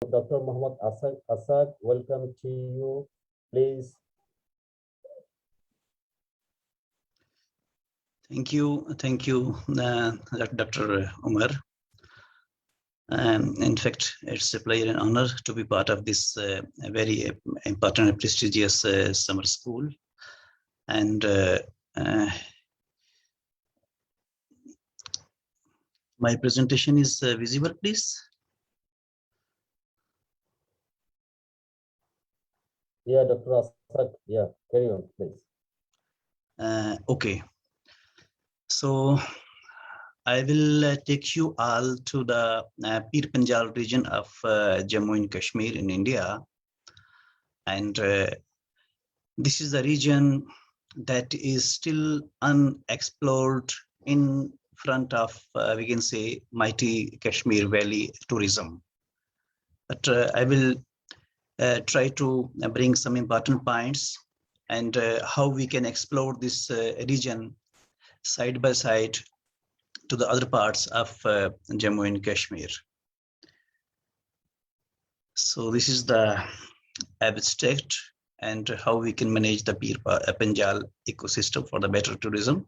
Dr. Mohammad Ashaq, welcome to you. Please. Thank you, Dr. Umar. In fact, it's a pleasure and honor to be part of this very important and prestigious summer school. And my presentation is visible, please. Yeah, Dr. Ashaq, yeah, carry on, please. Okay. So I will take you all to the Pirpanjal region of Jammu and Kashmir in India. And this is the region that is still unexplored in front of, we can say, mighty Kashmir Valley tourism. But I will try to bring some important points and how we can explore this region side by side to the other parts of Jammu and Kashmir. So this is the abstract and how we can manage the Pir Panjal ecosystem for the better tourism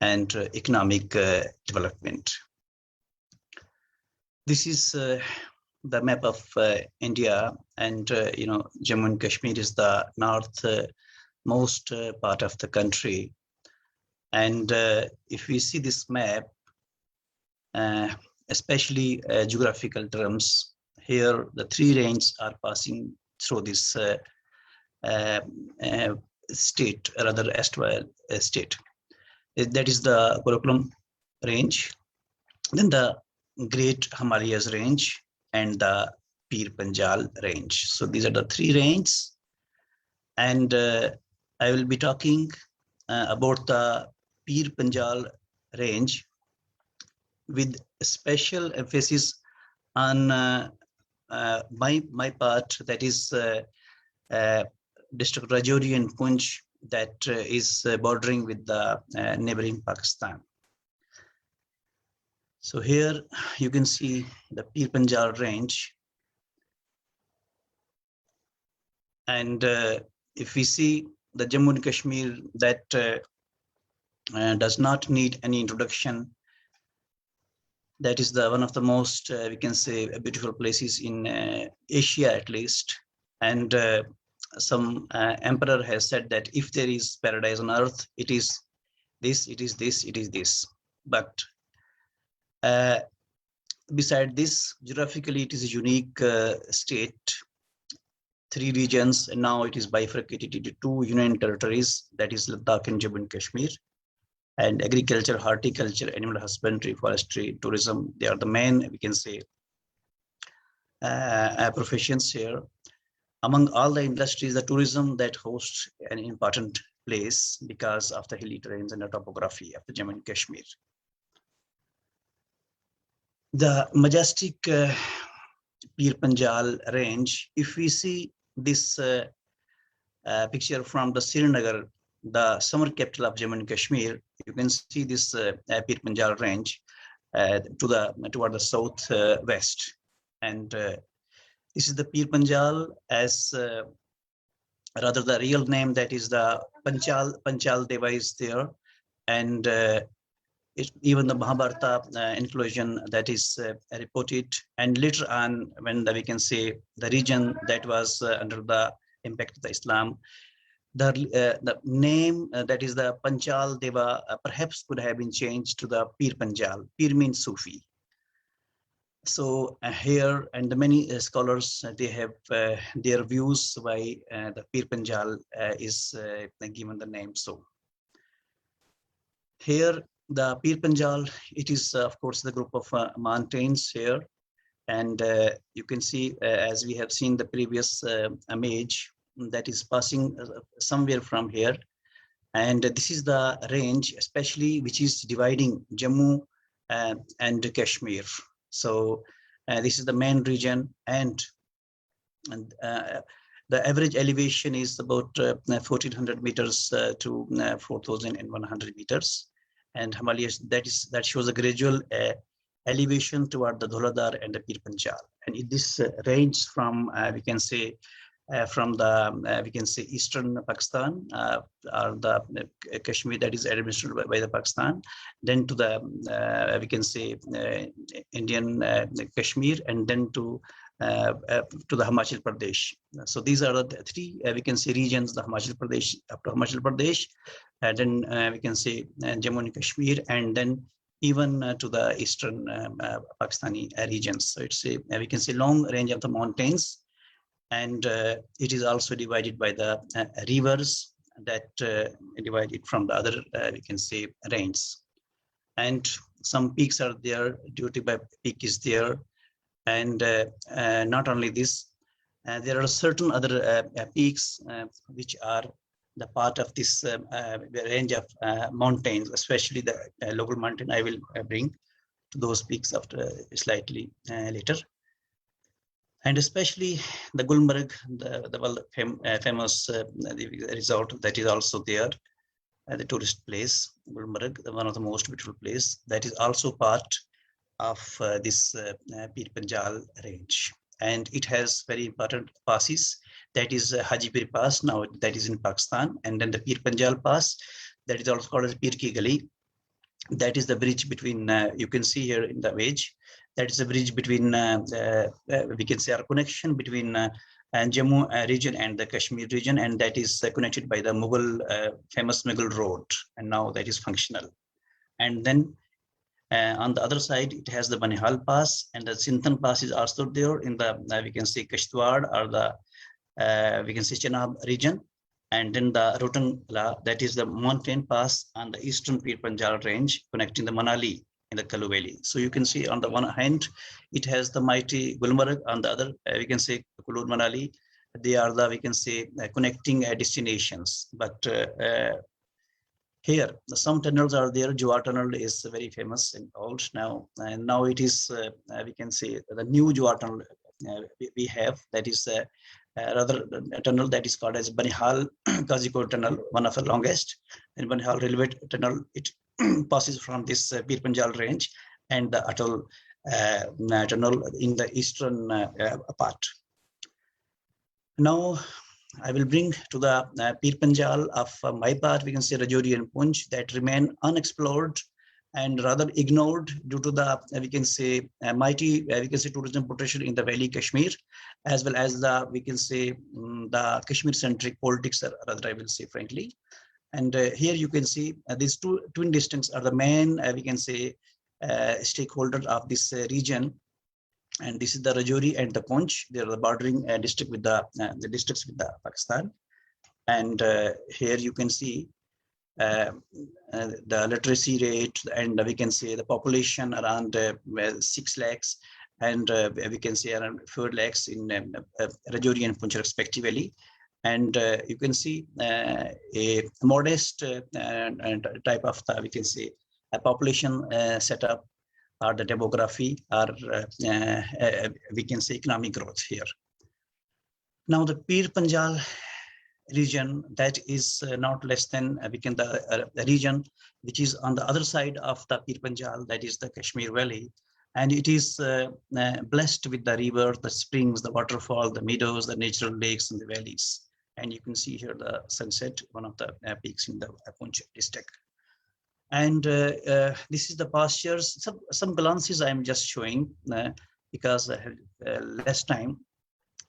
and economic development. This is the map of India, and Jammu and Kashmir is the northmost part of the country. And if we see this map, especially geographical terms, here the three ranges are passing through this state, rather erstwhile state. That is the Karakoram range, then the Great Himalayas range, and the Pir Panjal range. So these are the three ranges, and I will be talking about the Pir Panjal range with special emphasis on my part, that is district Rajouri and Punj, that is bordering with the neighboring Pakistan. So here you can see the Pir Panjal range, and if we see the Jammu and Kashmir, that does not need any introduction. That is one of the most, we can say, beautiful places in Asia, at least. And some emperor has said that if there is paradise on earth, it is this, it is this, it is this. But beside this, geographically, it is a unique state. Three regions, and now it is bifurcated into two union territories, that is Ladakh and Jammu and Kashmir. And agriculture, horticulture, animal husbandry, forestry, tourism, they are the main, we can say, professions here. Among all the industries, the tourism that hosts an important place because of the hilly terrains and the topography of the Jammu and Kashmir. The majestic Pir Panjal range, if we see this picture from the Srinagar, the summer capital of Jammu and Kashmir, you can see this Pir Panjal range toward the southwest, and this is the Pir Panjal, as rather the real name, that is the Panchal Deva is there, and even the Mahabharata inclusion that is reported, and later on when we can say the region that was under the impact of the Islam, the name that is the Panchal Deva perhaps could have been changed to the Pir Panjal. Pir means Sufi. So here, and the many scholars, they have their views why the Pir Panjal is given the name so. Here, the Pir Panjal, it is of course the group of mountains here, and you can see as we have seen the previous image, that is passing somewhere from here, and this is the range especially which is dividing Jammu and Kashmir. So this is the main region, and the average elevation is about 1400 meters to 4100 meters, and Himalayas, that shows a gradual elevation toward the Dhuladhar and the Pir Panjal. And this range from, we can say, from the, we can say, eastern Pakistan, or the Kashmir that is administered by the Pakistan, then to the, we can say, Indian Kashmir, and then to the Himachal Pradesh. So these are the three, we can say, regions, the Himachal Pradesh, up to Himachal Pradesh, and then we can say Jammu and Kashmir, and then even to the eastern Pakistani regions. So it's a, we can say, long range of the mountains, and it is also divided by the rivers that divide it from the other, we can say, ranges. And some peaks are there, Duty by Peak is there, and not only this, there are certain other peaks which are the part of this range of mountains, especially the local mountain. I will bring to those peaks after slightly later. And especially the Gulmarg, the famous resort that is also there, the tourist place, Gulmarg, one of the most beautiful place, that is also part of this Pir Panjal range. And it has very important passes. That is Hajipir Pass, now that is in Pakistan, and then the Pir Panjal Pass, that is also called as Pir Ki Gali. That is the bridge between, you can see here in the image, that is a bridge between, we can say, our connection between Jammu region and the Kashmir region, and that is connected by the Mughal, famous Mughal road, and now that is functional. And then on the other side, it has the Banihal Pass, and the Sintan Pass is also there in the, we can say, Kishtwar, or the, we can say, Chenab region. And then the Rotangla, that is the mountain pass on the eastern Pir Panjal range, connecting the Manali in the Kalu Valley. So you can see on the one hand, it has the mighty Gulmarg, on the other, we can say, Kulur Manali. They are the, we can say, connecting destinations. But here, some tunnels are there. Jua tunnel is very famous and old now. And now it is, we can say, the new Jua tunnel we have, that is rather a tunnel that is called as Banihal Kazikor tunnel, one of the longest. And Banihal railway tunnel, it passes from this Pir Panjal range and the Atal tunnel in the eastern part. Now, I will bring to the Pir Panjal of my part, we can say Rajouri and Punj, that remain unexplored and rather ignored due to the, we can say, mighty, we can say, tourism potential in the Valley Kashmir, as well as the, we can say, the Kashmir-centric politics, rather, I will say frankly. And here you can see these two twin districts are the main, we can say, stakeholders of this region. And this is the Rajouri and the Punj. They are the bordering district with the districts with the Pakistan. And here you can see the literacy rate, and we can say the population around 6 lakhs, and we can say around 4 lakhs in Rajouri and Punjab respectively. And you can see a modest type of, we can say, a population setup, or the demography, or we can say economic growth here. Now the Pir Panjal region, that is not less than, we can, the region which is on the other side of the Pir Panjal, that is the Kashmir Valley. And it is blessed with the river, the springs, the waterfall, the meadows, the natural lakes, and the valleys. And you can see here the sunset, one of the peaks in the Punjab district. And this is the pastures. Some glances I am just showing because I have less time.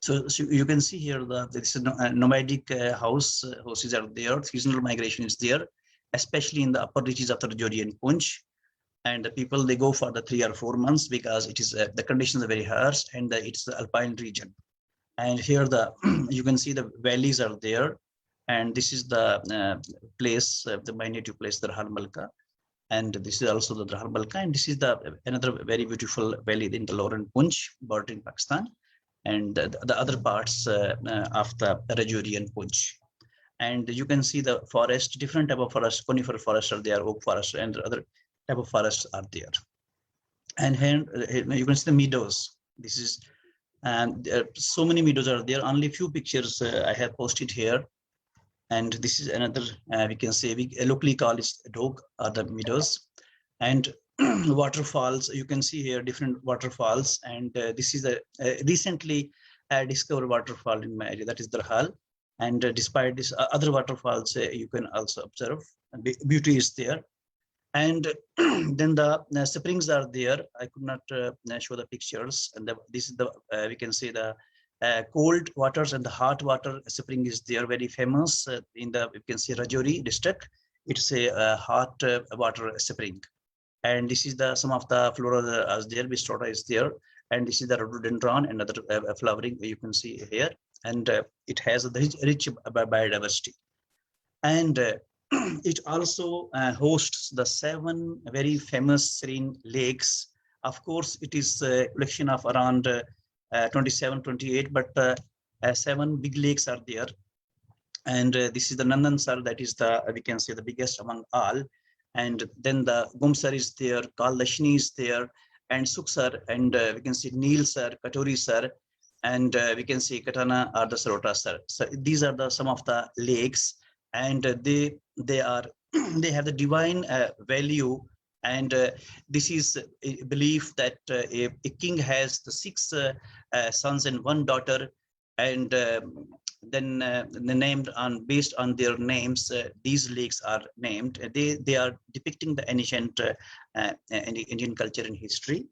So you can see here this is a nomadic houses are there. Seasonal migration is there, especially in the upper reaches of the Rajouri and Punj. And the people, they go for the 3 or 4 months because it is the conditions are very harsh, and it's the alpine region. And here you can see the valleys are there. And this is the place, my native place, the Rahal Malka. And this is also the Rahal Malka. And this is another very beautiful valley in the Lower Punj, bordering Pakistan, and the other parts of the Rajouri and Punj. And you can see the forest, different type of forest, conifer forests are there, oak forest, and other type of forests are there. And here you can see the meadows. This is, and so many meadows are there. Only few pictures I have posted here. And this is another, we can say, we locally call it dog, or the meadows. And waterfalls. You can see here different waterfalls, and this is a recently discovered waterfall in my area, that is Darhal. And despite this, other waterfalls you can also observe. Beauty is there. And then the springs are there. I could not show the pictures. And this is the we can see the cold waters and the hot water spring is there, very famous in the, you can see, Rajouri district. It's a hot water spring. And this is the some of the flora as there. Bistrota is there, and this is the rhododendron and other flowering you can see here. And it has a rich biodiversity. And it also hosts the 7 very famous serene lakes. Of course, it is a collection of around 27, 28, but 7 big lakes are there. And this is the Nandansar, that is the, we can say, the biggest among all. And then the Gumsar is there, Kaldashini is there, and Suksar, and we can see Neel Sar, Katori Sar, and we can see Katana or the Sarota Sar. So these are the some of the lakes, and they are they have the divine value. And this is a belief that a king has the 6 sons and 1 daughter, and then named on based on their names. These lakes are named. They are depicting the ancient Indian culture and history.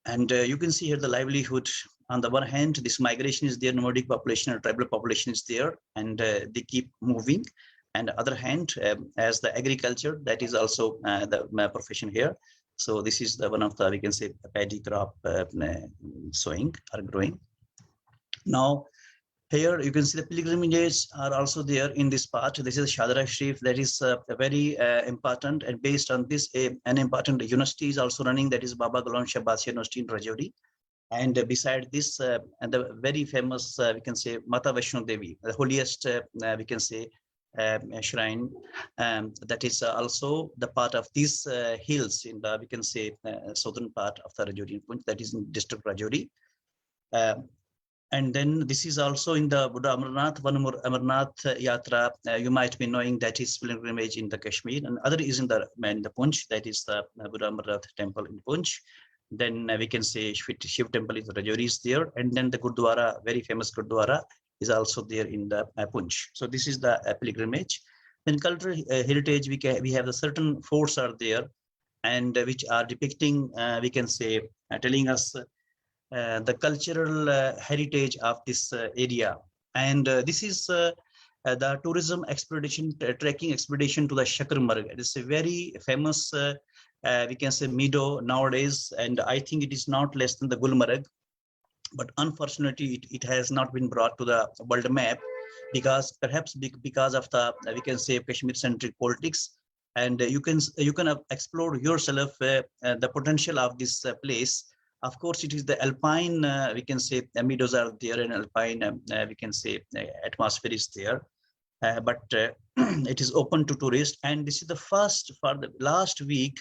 And you can see here the livelihood. On the one hand, this migration is there, nomadic population or tribal population is there, and they keep moving. And the other hand, as the agriculture, that is also the profession here. So this is the one of the, we can say, paddy crop sowing or growing. Now, here you can see the pilgrimages are also there in this part. This is Shadra Sharif, that is very important, and based on this, an important university is also running, that is Baba Ghulam Shah Badshah University in Rajouri. And beside this, and the very famous, we can say, Mata Vaishno Devi, the holiest, we can say, shrine, that is also the part of these hills in the, we can say, southern part of the Rajouri, that is in district Rajouri. And then this is also in the Buddha Amarnath, Vanamur Amarnath Yatra. You might be knowing that is pilgrimage in the Kashmir, and other is in the Punj, that is the Buddha Amarnath temple in Punj. Then we can say Shiv temple in Rajouri is there, and then the Gurdwara, very famous Gurdwara, is also there in the Punj. So this is the pilgrimage. Then cultural heritage, we have the certain forts are there, and which are depicting, we can say, telling us the cultural heritage of this area. And this is the tourism expedition, trekking expedition to the Shakarmarg. It is a very famous, we can say, meadow nowadays, and I think it is not less than the Gulmarg. But unfortunately, it has not been brought to the world map, because perhaps because of the, we can say, Kashmir-centric politics. And you can explore yourself the potential of this place. Of course, it is the alpine, we can say, meadows are there, and alpine, we can say, atmosphere is there. But it is open to tourists. And this is the first, for the last week,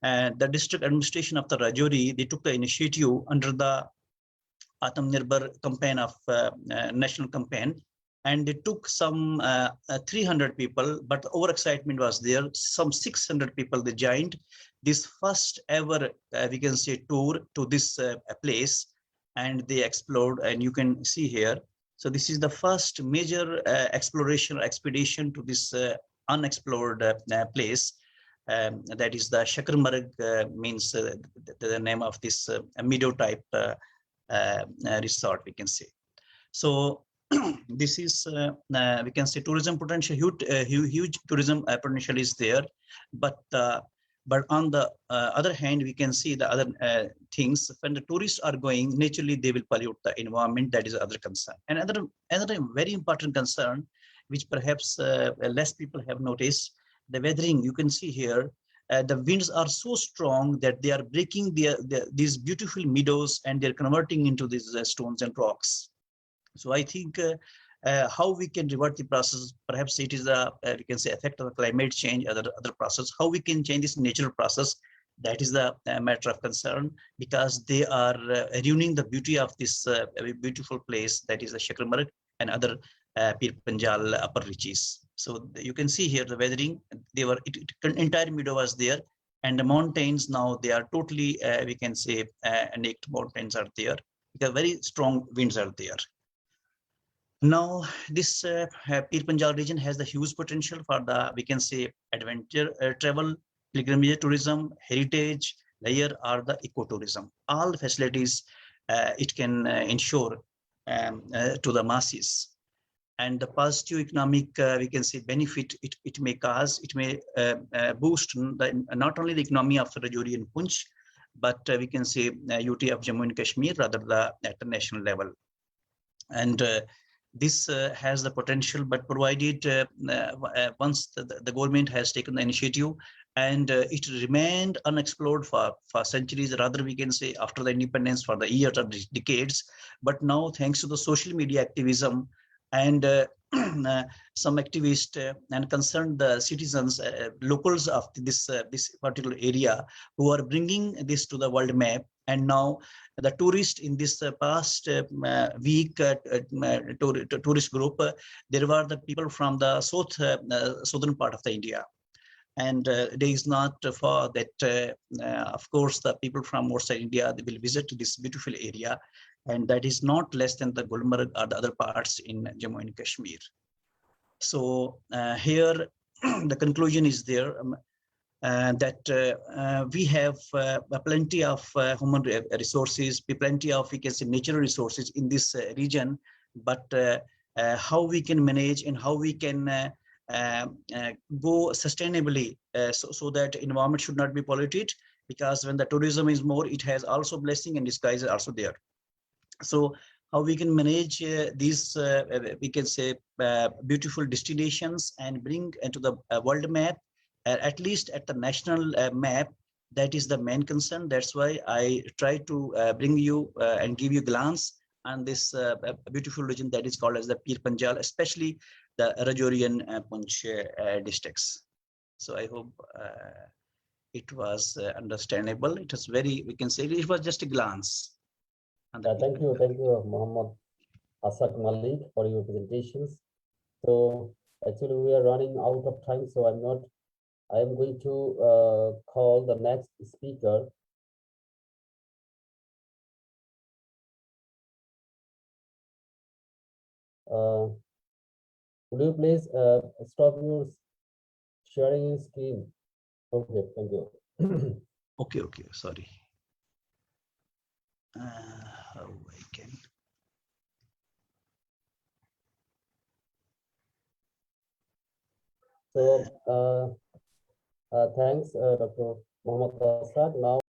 the district administration of the Rajouri, they took the initiative under the Atmanirbhar campaign of national campaign, and they took some 300 people, but the overexcitement was there. Some 600 people, they joined this first ever, we can say, tour to this place, and they explored, and you can see here. So this is the first major exploration or expedition to this unexplored place. That is the Shakarmarg, means the name of this meadow type resort, we can say. So this is, we can say, tourism potential, huge tourism potential is there. But on the other hand, we can see the other things. When the tourists are going, naturally they will pollute the environment. That is another concern. And another very important concern, which perhaps less people have noticed, the weathering. You can see here, the winds are so strong that they are breaking these beautiful meadows, and they're converting into these stones and rocks. So I think how we can revert the process, perhaps it is a, we can say, effect of the climate change, other process, how we can change this natural process. That is the matter of concern, because they are ruining the beauty of this very beautiful place, that is the Shakarmarg and other Pir Panjal upper reaches. So you can see here the weathering, entire meadow was there, And the mountains now, they are totally, we can say, naked mountains are there because very strong winds are there. Now, this Pir Panjal region has the huge potential for the, we can say, adventure travel, pilgrimage tourism, heritage layer, or the ecotourism. All facilities it can ensure to the masses. And the positive economic, we can say, benefit it may cause, it may boost not only the economy of Rajouri and Punch, but we can say UT of Jammu and Kashmir, rather at the national level. And this has the potential, but provided once the government has taken the initiative, and it remained unexplored for centuries, rather we can say after the independence, for the years or decades. But now, thanks to the social media activism and some activists and concerned citizens, locals of this particular area, who are bringing this to the world map. And now the tourists in this past week, tourist group, there were the people from the southern part of the India. And it is not for that, of course, the people from outside India, they will visit this beautiful area. And that is not less than the Gulmarg or the other parts in Jammu and Kashmir. So here, the conclusion is there. That we have plenty of human resources, plenty of, we can say, natural resources in this region, but how we can manage and how we can go sustainably so that environment should not be polluted, because when the tourism is more, it has also blessing and disguise also there. So how we can manage these, we can say, beautiful destinations and bring into the world map, at least at the national map. That is the main concern. That's why I try to bring you and give you a glance on this beautiful region that is called as the Pir Panjal, especially the Rajouri and Punch districts. So I hope it was understandable. It was very, we can say, it was just a glance. Thank you, Mohammad Ashaq Malik, for your presentations. So actually we are running out of time, so I am going to call the next speaker. Would you please stop your sharing your screen? Okay, thank you. Okay, sorry. How I can. So thanks, Dr. Mohammad Ashaq. Now